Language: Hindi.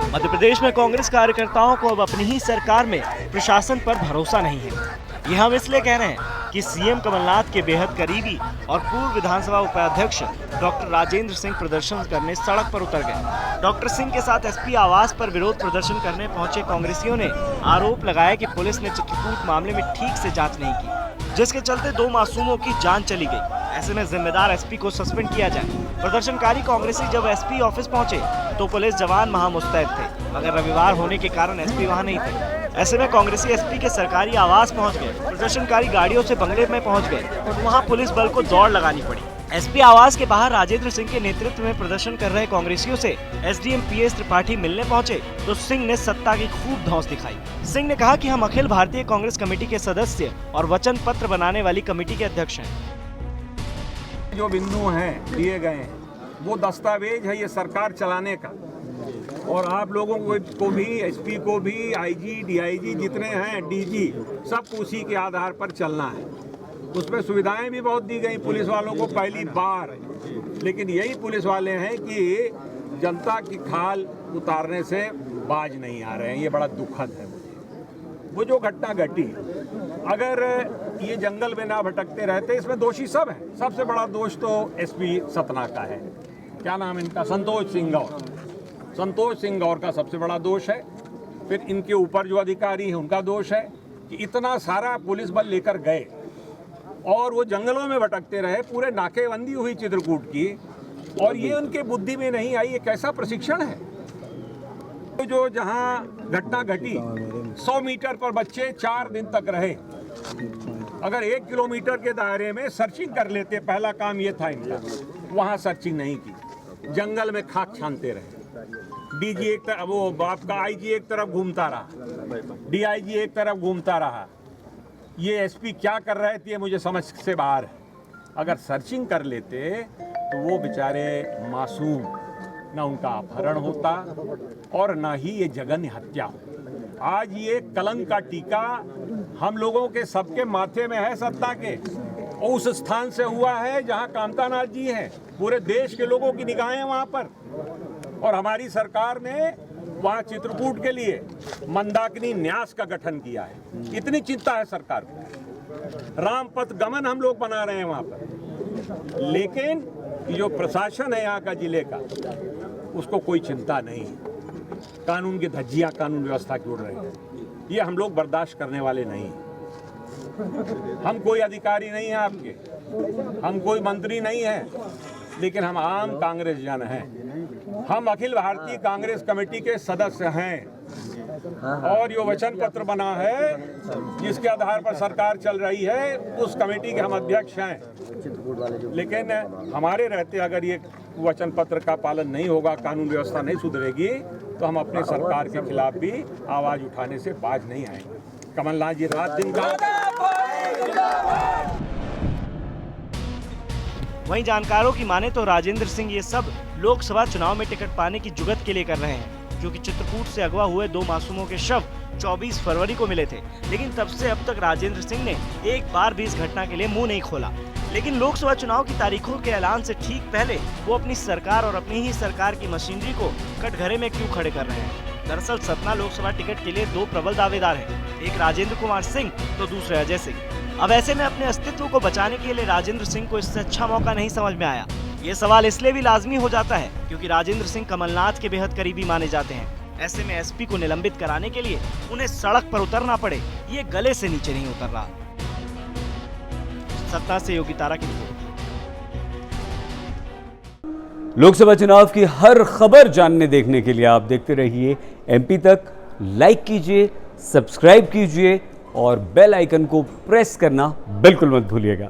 मध्य प्रदेश में कांग्रेस कार्यकर्ताओं को अब अपनी ही सरकार में प्रशासन पर भरोसा नहीं है। ये हम इसलिए कह रहे हैं कि सीएम कमलनाथ के बेहद करीबी और पूर्व विधानसभा उपाध्यक्ष डॉक्टर राजेंद्र सिंह प्रदर्शन करने सड़क पर उतर गए। डॉक्टर सिंह के साथ एसपी आवास पर विरोध प्रदर्शन करने पहुंचे कांग्रेसियों ने आरोप लगाया कि पुलिस ने चित्रकूट मामले में ठीक से जाँच नहीं की, जिसके चलते 2 मासूमों की जान चली गई। ऐसे में जिम्मेदार एसपी को सस्पेंड किया जाए। प्रदर्शनकारी कांग्रेसी जब एसपी ऑफिस पहुंचे तो पुलिस जवान वहां मुस्तैद थे, मगर रविवार होने के कारण एसपी वहां नहीं थे। ऐसे में कांग्रेसी एसपी के सरकारी आवास पहुंच गए। प्रदर्शनकारी गाड़ियों से बंगले में पहुंच गए और वहां पुलिस बल को दौड़ लगानी पड़ी। एसपी आवास के बाहर राजेंद्र सिंह के नेतृत्व में प्रदर्शन कर रहे कांग्रेसियों से एसडीएम पीएस त्रिपाठी मिलने पहुंचे तो सिंह ने सत्ता की खूब धौंस दिखाई। सिंह ने कहा कि हम अखिल भारतीय कांग्रेस कमेटी के सदस्य और वचन पत्र बनाने वाली कमेटी के अध्यक्ष हैं। जो बिंदु हैं दिए गए हैं वो दस्तावेज है ये सरकार चलाने का, और आप लोगों को भी, एसपी को भी, आईजी, डीआईजी जितने हैं, डीजी, सब उसी के आधार पर चलना है। उसमें सुविधाएं भी बहुत दी गई पुलिस वालों को पहली बार, लेकिन यही पुलिस वाले हैं कि जनता की खाल उतारने से बाज नहीं आ रहे हैं। ये बड़ा दुखद है। वो जो घटना घटी, अगर ये जंगल में ना भटकते रहते, इसमें दोषी सब हैं। सबसे बड़ा दोष तो एसपी सतना का है, क्या नाम इनका, संतोष सिंह गौर। संतोष सिंह गौर का सबसे बड़ा दोष है। फिर इनके ऊपर जो अधिकारी हैं उनका दोष है कि इतना सारा पुलिस बल लेकर गए और वो जंगलों में भटकते रहे, पूरे नाकेबंदी हुई चित्रकूट की, और ये उनके बुद्धि में नहीं आई। ये कैसा प्रशिक्षण है? जो जहां घटना घटी 100 मीटर पर बच्चे 4 दिन तक रहे। अगर 1 किलोमीटर के दायरे में सर्चिंग कर लेते, पहला काम ये था इनका, वहां सर्चिंग नहीं की, जंगल में खाक छानते रहे। डीजी एक तरफ, वो आपका आईजी एक तरफ घूमता रहा, डीआईजी एक तरफ घूमता रहा। ये एसपी क्या कर रहे थे मुझे समझ से बाहर है। अगर सर्चिंग कर लेते तो वो बेचारे मासूम, ना उनका अपहरण होता और ना ही ये जघन्य हत्या हो। आज ये कलंक का टीका हम लोगों के सबके माथे में है, सत्ता के उस स्थान से हुआ है जहां कामतानाथ जी हैं। पूरे देश के लोगों की निगाहें वहां पर, और हमारी सरकार ने वहां चित्रकूट के लिए मंदाकिनी न्यास का गठन किया है। इतनी चिंता है सरकार को। रामपथ गमन हम लोग बना रहे हैं वहां पर, लेकिन जो प्रशासन है यहाँ का जिले का, उसको कोई चिंता नहीं। कानून की धज्जियां कानून व्यवस्था की उड़ रही है। ये हम लोग बर्दाश्त करने वाले नहीं। हम कोई अधिकारी नहीं है आपके, हम कोई मंत्री नहीं है, लेकिन हम आम कांग्रेस जन हैं। हम अखिल भारतीय कांग्रेस कमेटी के सदस्य हैं, और जो वचन पत्र बना है जिसके आधार पर सरकार चल रही है, उस कमेटी के हम अध्यक्ष हैं। लेकिन हमारे रहते अगर ये वचन पत्र का पालन नहीं होगा, कानून व्यवस्था नहीं सुधरेगी, तो हम अपने सरकार के खिलाफ भी आवाज उठाने से बाज नहीं आएंगे। कमलनाथ जी रात दिन वहीं जानकारों की माने तो राजेंद्र सिंह ये सब लोकसभा चुनाव में टिकट पाने की जुगत के लिए कर रहे हैं, क्योंकि चित्रकूट से अगवा हुए 2 मासूमों के शव 24 फरवरी को मिले थे। लेकिन तब से अब तक राजेंद्र सिंह ने एक बार भी इस घटना के लिए मुंह नहीं खोला। लेकिन लोकसभा चुनाव की तारीखों के ऐलान से ठीक पहले वो अपनी सरकार और अपनी ही सरकार की मशीनरी को कटघरे में क्यों खड़े कर रहे हैं? दरअसल सतना लोकसभा टिकट के लिए 2 प्रबल दावेदार हैं, एक राजेंद्र कुमार सिंह तो दूसरे अजय सिंह। अब ऐसे में अपने अस्तित्व को बचाने के लिए राजेंद्र सिंह को इससे अच्छा मौका नहीं समझ में आया। ये सवाल इसलिए भी लाजमी हो जाता है क्योंकि राजेंद्र सिंह कमलनाथ के बेहद करीबी माने जाते हैं। ऐसे में एसपी को निलंबित कराने के लिए उन्हें सड़क पर उतरना पड़े, ये गले से नीचे नहीं उतर रहा। सत्ता से योगी तारा की रिपोर्ट। लोकसभा चुनाव की हर खबर जानने देखने के लिए आप देखते रहिए एमपी तक। लाइक कीजिए, सब्सक्राइब कीजिए और बेल आइकन को प्रेस करना बिल्कुल मत भूलिएगा।